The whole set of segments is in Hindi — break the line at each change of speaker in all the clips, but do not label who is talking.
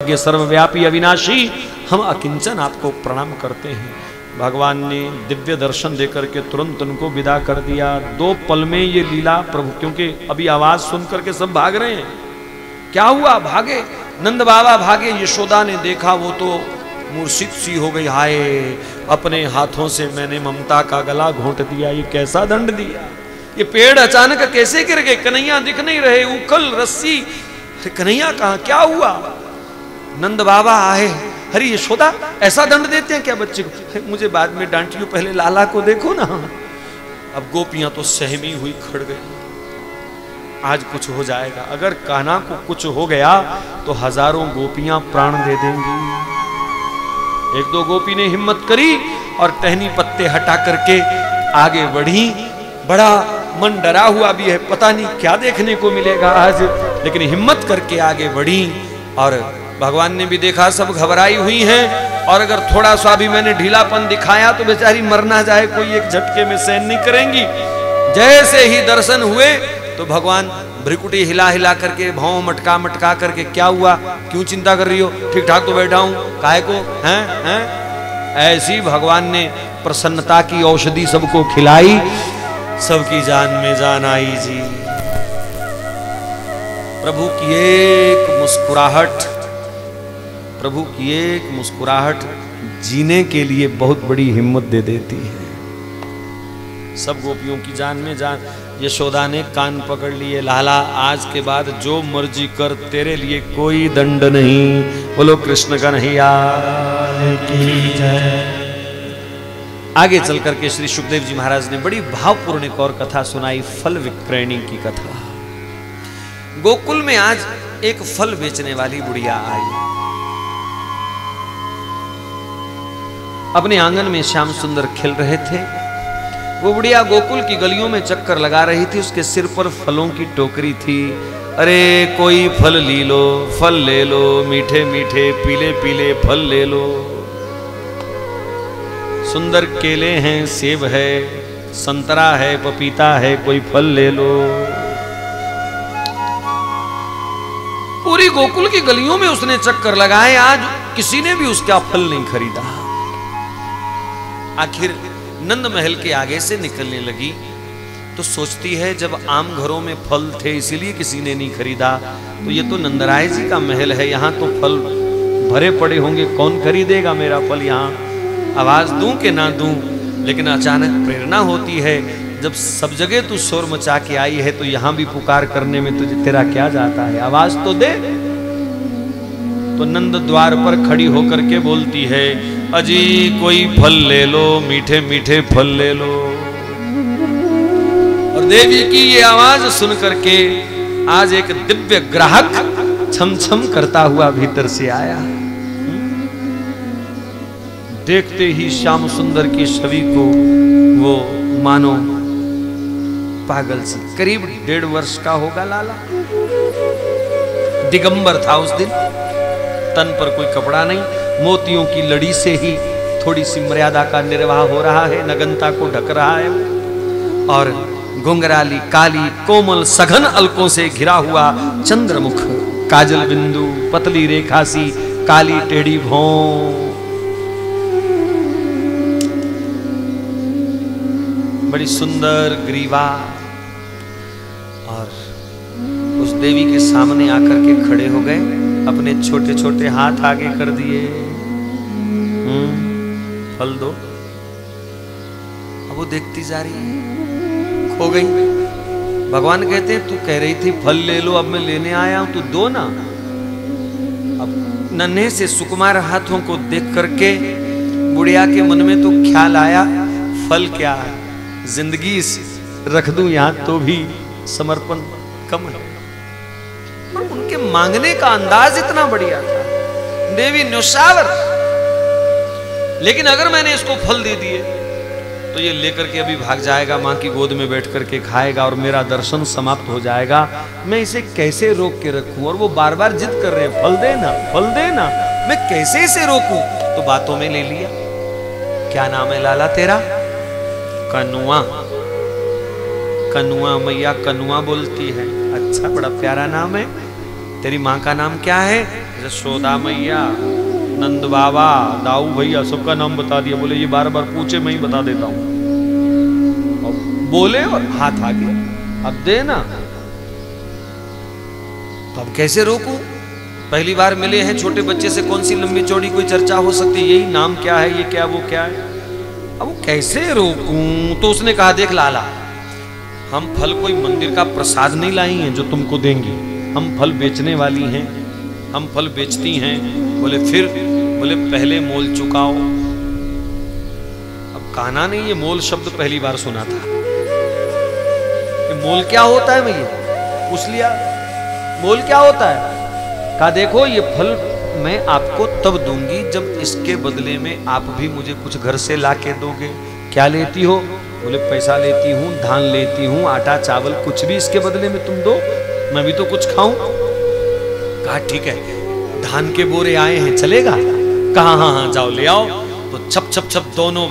सर्वव्यापी अविनाशी, हम अकिंचन आपको प्रणाम करते हैं। भगवान ने दिव्य दर्शन देकर के तुरंत उनको विदा कर दिया। 2 पल में ये लीला प्रभु, क्योंकि अभी आवाज सुन करके सब भाग रहे हैं। क्या हुआ? भागे, नंद बाबा भागे। यशोदा ने देखा वो तो मूर्छित सी हो गई। हाय, अपने हाथों से मैंने ममता का गला घोंट दिया, ये कैसा दंड दिया। ये पेड़ अचानक कैसे गिर गए? कन्हैया दिख नहीं रहे, उखल रस्सी। कन्हैया कहाँ? क्या हुआ? नंद बाबा आए। अरे यशोदा, ऐसा दंड देते हैं क्या बच्चे को? मुझे बाद में डांटियो, पहले लाला को देखो ना। अब गोपियां तो सहमी हुई खड़ गई। आज कुछ हो जाएगा। अगर कान्हा को कुछ हो गया तो हजारों गोपियां प्राण दे देंगी। 1-2 गोपी ने हिम्मत करी और टहनी पत्ते हटा करके आगे बढ़ी। बड़ा मन डरा हुआ भी है, पता नहीं क्या देखने को मिलेगा आज, लेकिन हिम्मत करके आगे बढ़ी। और भगवान ने भी देखा सब घबराई हुई हैं, और अगर थोड़ा सा भी मैंने ढीलापन दिखाया तो बेचारी मर ना जाए, कोई एक झटके में सहन नहीं करेंगी। जैसे ही दर्शन हुए तो भगवान भ्रिकुटी हिला हिला करके, भाव मटका मटका करके, क्या हुआ, क्यों चिंता कर रही हो, ठीक ठाक तो बैठा हूं, काहे को हैं? ऐसी भगवान ने प्रसन्नता की औषधि सबको खिलाई, सबकी जान में जान आई जी। प्रभु की एक मुस्कुराहट, प्रभु की एक मुस्कुराहट जीने के लिए बहुत बड़ी हिम्मत दे देती है। सब गोपियों की जान में जान। यशोदा ने कान पकड़ लिए। लाला, आज के बाद जो मर्जी कर, तेरे लिए कोई दंड नहीं। बोलो कृष्ण कन्हैया की जय। आगे चल करके श्री सुखदेव जी महाराज ने बड़ी भावपूर्ण एक और कथा सुनाई, फल विक्रयणी की कथा। गोकुल में आज एक फल बेचने वाली बुढ़िया आई। अपने आंगन में श्याम सुंदर खेल रहे थे। वो बुढ़िया गोकुल की गलियों में चक्कर लगा रही थी। उसके सिर पर फलों की टोकरी थी। अरे कोई फल ली लो, फल ले लो, मीठे मीठे पीले पीले फल ले लो। सुंदर केले हैं, सेब है, संतरा है, पपीता है, कोई फल ले लो। पूरी गोकुल की गलियों में उसने चक्कर लगाए, आज किसी ने भी उसका फल नहीं खरीदा। आखिर नंद महल के आगे से निकलने लगी तो सोचती है, जब आम घरों में फल थे इसीलिए किसी ने नहीं खरीदा, तो ये तो नंदराय जी का महल है, यहाँ तो फल भरे पड़े होंगे, कौन खरीदेगा मेरा फल यहाँ। आवाज दूं कि ना दूं, लेकिन अचानक प्रेरणा होती है, जब सब जगह तू शोर मचा के आई है तो यहाँ भी पुकार करने में तुझे तेरा क्या जाता है, आवाज तो दे। तो नंद द्वार पर खड़ी होकर के बोलती है, अजी कोई फल ले लो, मीठे मीठे फल ले लो। और देवी की ये आवाज सुन करके आज एक दिव्य ग्राहक छम छम करता हुआ भीतर से आया। देखते ही श्याम सुंदर की छवि को वो मानो पागल सी, करीब 1.5 वर्ष का होगा लाला। दिगंबर था उस दिन, तन पर कोई कपड़ा नहीं, मोतियों की लड़ी से ही थोड़ी सी मर्यादा का निर्वाह हो रहा है, नगनता को ढक रहा है। और घुंघराली काली कोमल सघन अलकों से घिरा हुआ चंद्रमुख, काजल बिंदु, पतली रेखा सी काली टेढ़ी भौं, बड़ी सुंदर ग्रीवा। और उस देवी के सामने आकर के खड़े हो गए, अपने छोटे छोटे हाथ आगे कर दिए। फल दो। अब वो देखती जा रही है, खो गई। भगवान कहते हैं, तू कह रही थी फल ले लो, अब मैं लेने आया हूं, तू दो ना। अब नन्हे से सुकुमार हाथों को देख करके बुढ़िया के मन में तो ख्याल आया, फल क्या है, जिंदगी रख दूं यहां तो भी समर्पण कम है। और उनके मांगने का अंदाज इतना बढ़िया था, देवी न्योछावर। लेकिन अगर मैंने इसको फल दे दिए तो ये लेकर के अभी भाग जाएगा, मां की गोद में बैठ करके खाएगा और मेरा दर्शन समाप्त हो जाएगा। मैं इसे कैसे रोक के रखूं? और वो बार बार जिद कर रहे हैं, फल देना, फल देना। मैं कैसे इसे रोकूं? तो बातों में ले लिया। क्या नाम है लाला तेरा? कनुआ। कनुआ, मैया कनुआ बोलती है। अच्छा, बड़ा प्यारा नाम है। तेरी माँ का नाम क्या है? यशोदा मैया, नंद बाबा, दाऊ भैया, सबका नाम बता दिया। बोले ये बार बार पूछे, मैं ही बता देता हूं। बोले और हाथ आगे, अब दे ना। तो अब कैसे रोकूं? पहली बार मिले हैं, छोटे बच्चे से कौन सी लंबी चौड़ी कोई चर्चा हो सकती है? यही नाम क्या है, ये क्या, वो क्या है। अब कैसे रोकूं? तो उसने कहा, देख लाला, हम फल कोई मंदिर का प्रसाद नहीं लाई हैं जो तुमको देंगी। हम फल बेचने वाली हैं, हम फल बेचती हैं। बोले फिर? बोले पहले मोल चुकाओ। अब कान्हा ने ये मोल शब्द पहली बार सुना था। ये मोल क्या होता है? मैं ये पूछ लिया, मोल क्या होता है? कहा देखो, ये फल मैं आपको तब दूंगी जब इसके बदले में आप भी मुझे कुछ घर से ला के दोगे। क्या लेती हो? बोले पैसा लेती हूँ, धान लेती हूँ, आटा चावल, कुछ भी इसके बदले में तुम दो, मैं भी तो कुछ खाऊं। कहा ठीक है, धान के बोरे आए हैं, चलेगा? कहा हाँ हाँ जाओ ले आओ। तो छप छप छप दोनों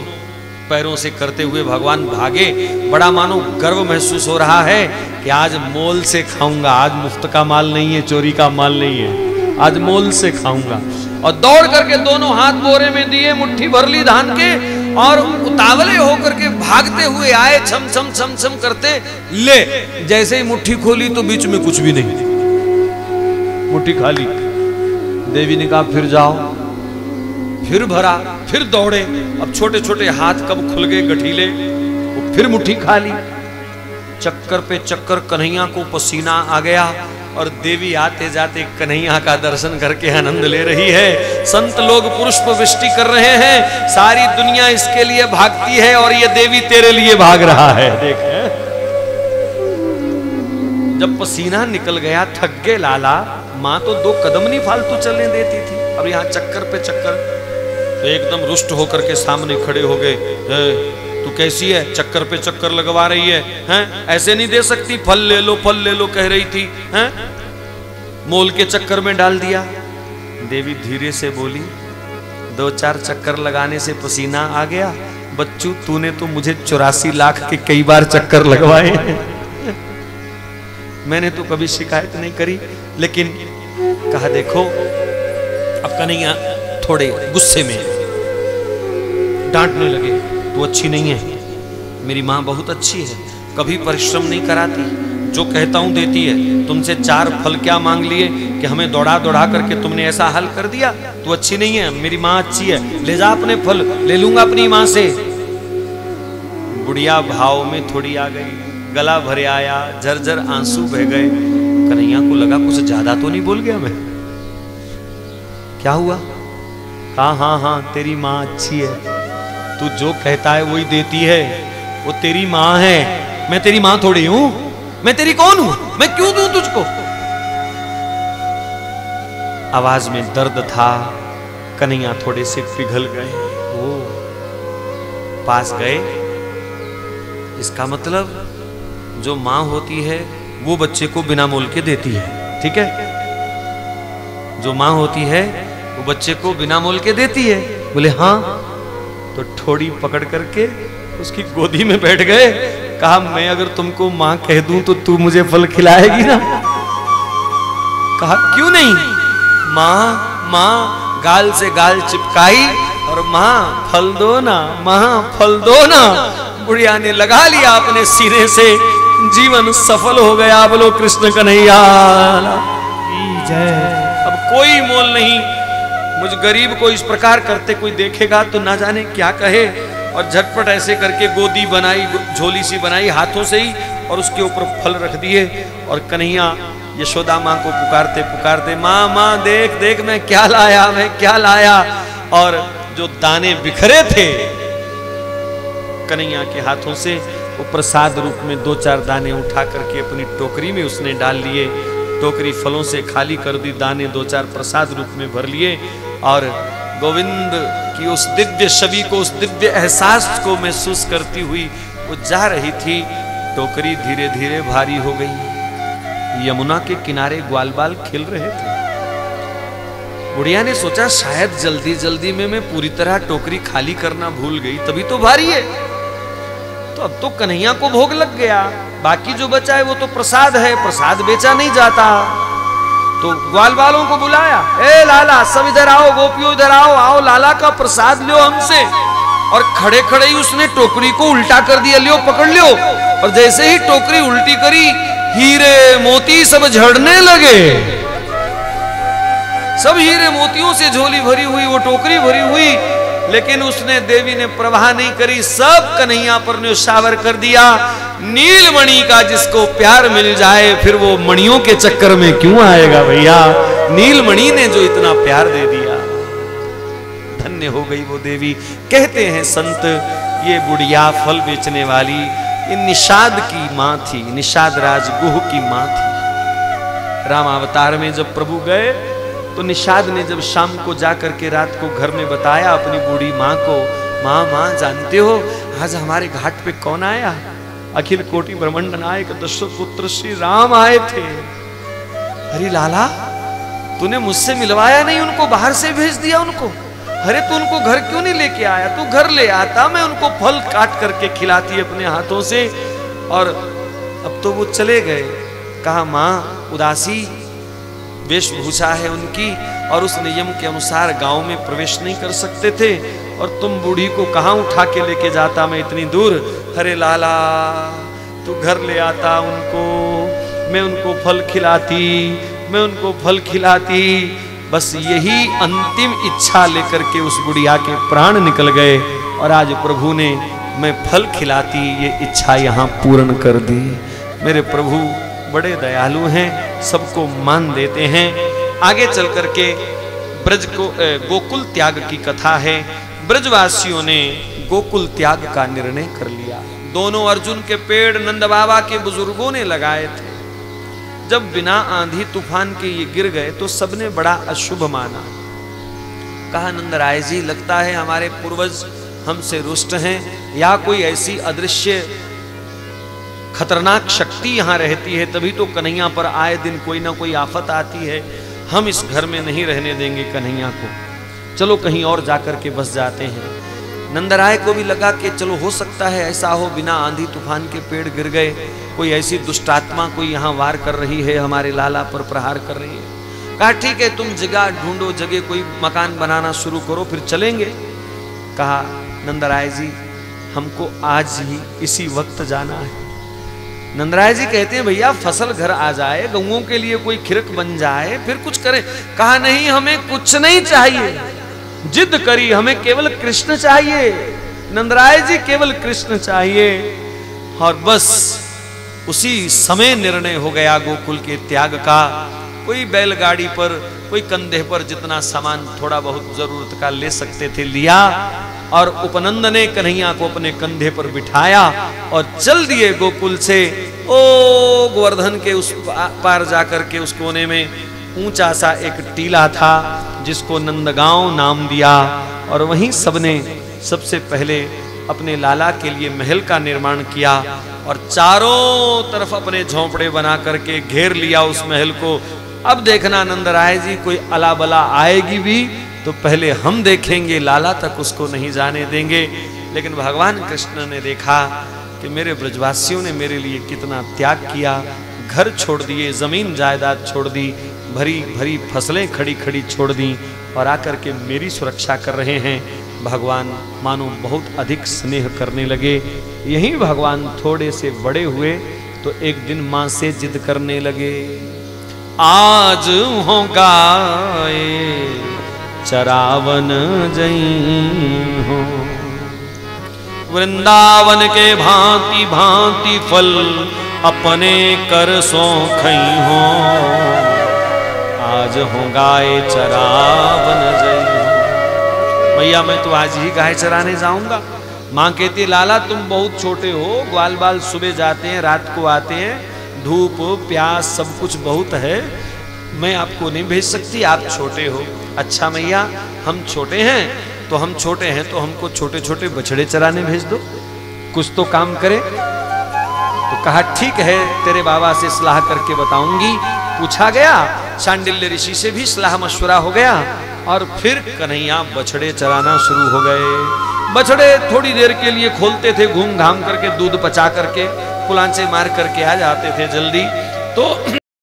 पैरों से करते हुए भगवान भागे। बड़ा मानो गर्व महसूस हो रहा है कि आज मोल से खाऊंगा, आज मुफ्त का माल नहीं है, चोरी का माल नहीं है, आज मोल से खाऊंगा। और दौड़ करके दोनों हाथ बोरे में दिए, मुट्ठी भर ली धान के, और उतावले होकर के भागते हुए आए, छम छम छम छम करते। ले, जैसे ही मुट्ठी खोली तो बीच में कुछ भी नहीं, मुट्ठी खाली। देवी ने कहा फिर जाओ। फिर भरा, फिर दौड़े। अब छोटे छोटे हाथ कब खुल गए गठीले, वो फिर मुट्ठी खाली। चक्कर पे चक्कर, कन्हैया को पसीना आ गया। और देवी आते जाते कन्हैया का दर्शन करके आनंद ले रही है। संत लोग पुष्प वृष्टि कर रहे हैं, सारी दुनिया इसके लिए भागती है और ये देवी तेरे लिए भाग रहा है। देख, जब पसीना निकल गया, थक गए लाला, माँ तो 2 कदम नहीं फालतू चलने देती थी, अब यहाँ चक्कर पे चक्कर। तो एकदम रुष्ट होकर के सामने खड़े हो गए। तू कैसी है, चक्कर पे चक्कर लगवा रही है, हैं? ऐसे नहीं दे सकती, फल ले लो, फल ले लो कह रही थी, हैं? मोल के चक्कर में डाल दिया। देवी धीरे से बोली, 2-4 चक्कर लगाने से पसीना आ गया। बच्चू, तूने तो मुझे 84 लाख के कई बार चक्कर लगवाए हैं। मैंने तो कभी शिकायत नहीं करी, लेकिन कहा देखो, अब कन्हैया थोड़े गुस्से में डांटने लगे, तू अच्छी नहीं है, मेरी माँ बहुत अच्छी है, कभी परिश्रम नहीं कराती, जो कहता हूं देती है। तुमसे 4 फल क्या मांग लिए कि हमें दौड़ा दौड़ा करके तुमने ऐसा हाल कर दिया। तू अच्छी नहीं है, मेरी माँ अच्छी है, ले जा अपने फल, ले लूंगा अपनी माँ से। बुढ़िया भाव में थोड़ी आ गई, गला भरे आया, झरझर आंसू बह गए। कन्हैया को लगा कुछ ज्यादा तो नहीं बोल गया मैं। क्या हुआ? कहा हाँ हाँ तेरी माँ अच्छी है, तू जो कहता है वही देती है, वो तेरी माँ है, मैं तेरी माँ थोड़ी हूं, मैं तेरी कौन हूं, मैं क्यों दूं तुझको? आवाज में दर्द था, कन्हैया थोड़े से पिघल गए। ओ, पास गए। इसका मतलब जो माँ होती है वो बच्चे को बिना मोल के देती है, ठीक है? जो माँ होती है वो बच्चे को बिना मोल के देती है। बोले हाँ। तो ठोड़ी पकड़ करके उसकी गोदी में बैठ गए। कहा मैं अगर तुमको माँ कह दूं तो तू मुझे फल खिलाएगी ना? कहा क्यों नहीं। माँ माँ गाल से गाल चिपकाई और माँ फल दो ना, माँ फल दो ना। बुढ़िया ने लगा लिया अपने सीने से, जीवन सफल हो गया। बोलो कृष्ण कन्हैया जय। अब कोई मोल नहीं। मुझ गरीब को इस प्रकार करते कोई देखेगा तो ना जाने क्या कहे। और झटपट ऐसे करके गोदी बनाई, झोली सी बनाई हाथों से ही, और उसके ऊपर फल रख दिए। और कन्हैया यशोदा माँ को पुकारते पुकारते, माँ माँ देख देख मैं क्या लाया, मैं क्या लाया। और जो दाने बिखरे थे कन्हैया के हाथों से, वो प्रसाद रूप में 2-4 दाने उठा करके अपनी टोकरी में उसने डाल लिए। टोकरी फलों से खाली कर दी, दाने 2-4 प्रसाद रूप में भर लिए। और गोविंद की उस दिव्य छवि को, उस दिव्य एहसास को महसूस करती हुई वो जा रही थी। टोकरी धीरे धीरे भारी हो गई। यमुना के किनारे ग्वाल बाल खेल रहे थे। बुढ़िया ने सोचा शायद जल्दी जल्दी में मैं पूरी तरह टोकरी खाली करना भूल गई, तभी तो भारी है। तो अब तो कन्हैया को भोग लग गया, बाकी जो बचा है वो तो प्रसाद है, प्रसाद बेचा नहीं जाता। तो ग्वाल वालों को बुलाया, ए लाला सब इधर आओ, गोपियों इधर आओ, आओ लाला का प्रसाद लो हमसे। और खड़े खड़े ही उसने टोकरी को उल्टा कर दिया, लियो पकड़ लियो। और जैसे ही टोकरी उल्टी करी, हीरे मोती सब झड़ने लगे। सब हीरे मोतियों से झोली भरी हुई वो टोकरी भरी हुई, लेकिन उसने देवी ने प्रवाह नहीं करी, सब कन्हैया पर न्योछावर कर दिया। नीलमणि का जिसको प्यार मिल जाए फिर वो मणियों के चक्कर में क्यों आएगा भैया। नीलमणि ने जो इतना प्यार दे दिया, धन्य हो गई वो देवी। कहते हैं संत, ये बुढ़िया फल बेचने वाली ये निषाद की मां थी, निषाद राज गुह की मां थी। रामावतार में जब प्रभु गए तो निषाद ने जब शाम को जाकर के रात को घर में बताया अपनी बूढ़ी माँ को, माँ माँ जानते हो आज हमारे घाट पे कौन आया? अखिल कोटि ब्रह्मांड नायक दशरथ पुत्र श्री राम आए थे। अरे लाला तूने मुझसे मिलवाया नहीं, उनको बाहर से भेज दिया उनको। अरे तू उनको घर क्यों नहीं लेके आया? तू घर ले आता, मैं उनको फल काट करके खिलाती अपने हाथों से। और अब तो वो चले गए। कहा माँ उदासी वेशभूषा है उनकी, और उस नियम के अनुसार गांव में प्रवेश नहीं कर सकते थे, और तुम बूढ़ी को कहां उठा के लेके जाता मैं इतनी दूर। अरे लाला तू घर ले आता उनको, मैं उनको फल खिलाती, मैं उनको फल खिलाती। बस यही अंतिम इच्छा लेकर के उस बुढ़िया के प्राण निकल गए, और आज प्रभु ने मैं फल खिलाती ये इच्छा यहाँ पूर्ण कर दी। मेरे प्रभु बड़े दयालु हैं, सबको मान देते हैं। आगे चल करके ब्रज को गोकुल त्याग की कथा है। ब्रजवासियों ने गोकुल त्याग का निर्णय कर लिया। दोनों अर्जुन के पेड़ नंद बाबा के बुजुर्गों ने लगाए थे। जब बिना आंधी तूफान के ये गिर गए तो सबने बड़ा अशुभ माना। कहा नंदराय जी लगता है हमारे पूर्वज हमसे रुष्ट हैं, या कोई ऐसी अदृश्य खतरनाक शक्ति यहाँ रहती है, तभी तो कन्हैया पर आए दिन कोई ना कोई आफत आती है। हम इस घर में नहीं रहने देंगे कन्हैया को, चलो कहीं और जाकर के बस जाते हैं। नंदराय को भी लगा कि चलो हो सकता है ऐसा हो, बिना आंधी तूफान के पेड़ गिर गए, कोई ऐसी दुष्टात्मा कोई यहाँ वार कर रही है, हमारे लाला पर प्रहार कर रही है। कहा ठीक है तुम जगह ढूंढो, जगह कोई मकान बनाना शुरू करो, फिर चलेंगे। कहा नंदराय जी हमको आज ही इसी वक्त जाना है। नंदराय जी कहते हैं भैया फसल घर आ जाए, गऊओं के लिए कोई खिरक बन जाए, फिर कुछ करें। कहा नहीं हमें कुछ नहीं चाहिए, जिद करी हमें केवल कृष्ण चाहिए। नंदराय जी केवल कृष्ण चाहिए। और बस उसी समय निर्णय हो गया गोकुल के त्याग का। कोई बैलगाड़ी पर, कोई कंधे पर जितना सामान थोड़ा बहुत जरूरत का ले सकते थे लिया, और उपनंद ने कन्हैया को अपने कंधे पर बिठाया और चल दिए गोकुल से। ओ गोवर्धन के उस पार जाकर के उस कोने में ऊंचा सा एक टीला था जिसको नंदगांव नाम दिया, और वहीं सबने सबसे पहले अपने लाला के लिए महल का निर्माण किया, और चारों तरफ अपने झोंपड़े बना करके घेर लिया उस महल को। अब देखना नंदराय जी कोई अला बला आएगी भी तो पहले हम देखेंगे, लाला तक उसको नहीं जाने देंगे। लेकिन भगवान कृष्ण ने देखा कि मेरे ब्रजवासियों ने मेरे लिए कितना त्याग किया, घर छोड़ दिए, जमीन जायदाद छोड़ दी, भरी भरी फसलें खड़ी खड़ी छोड़ दी, और आकर के मेरी सुरक्षा कर रहे हैं। भगवान मानो बहुत अधिक स्नेह करने लगे। यही भगवान थोड़े से बड़े हुए तो एक दिन मां से जिद करने लगे, आज होगा चरावन जई हो, वृंदावन के भांति भांति फल अपने कर सो खई हो, आज हो गाय चरावन जई हो। भैया मैं तो आज ही गाय चराने जाऊंगा। माँ कहती है लाला तुम बहुत छोटे हो, ग्वाल बाल सुबह जाते हैं रात को आते हैं, धूप प्यास सब कुछ बहुत है, मैं आपको नहीं भेज सकती, आप छोटे हो। अच्छा मैया हम छोटे हैं तो हमको छोटे छोटे बछड़े चराने भेज दो, कुछ तो काम करे। तो कहा ठीक है तेरे बाबा से सलाह करके बताऊंगी। पूछा गया, शांडिल्य ऋषि से भी सलाह मशवरा हो गया, और फिर कन्हैया बछड़े चराना शुरू हो गए। बछड़े थोड़ी देर के लिए खोलते थे, घूम घाम करके दूध पचा करके कुलांचे मार करके आ जाते थे जल्दी। तो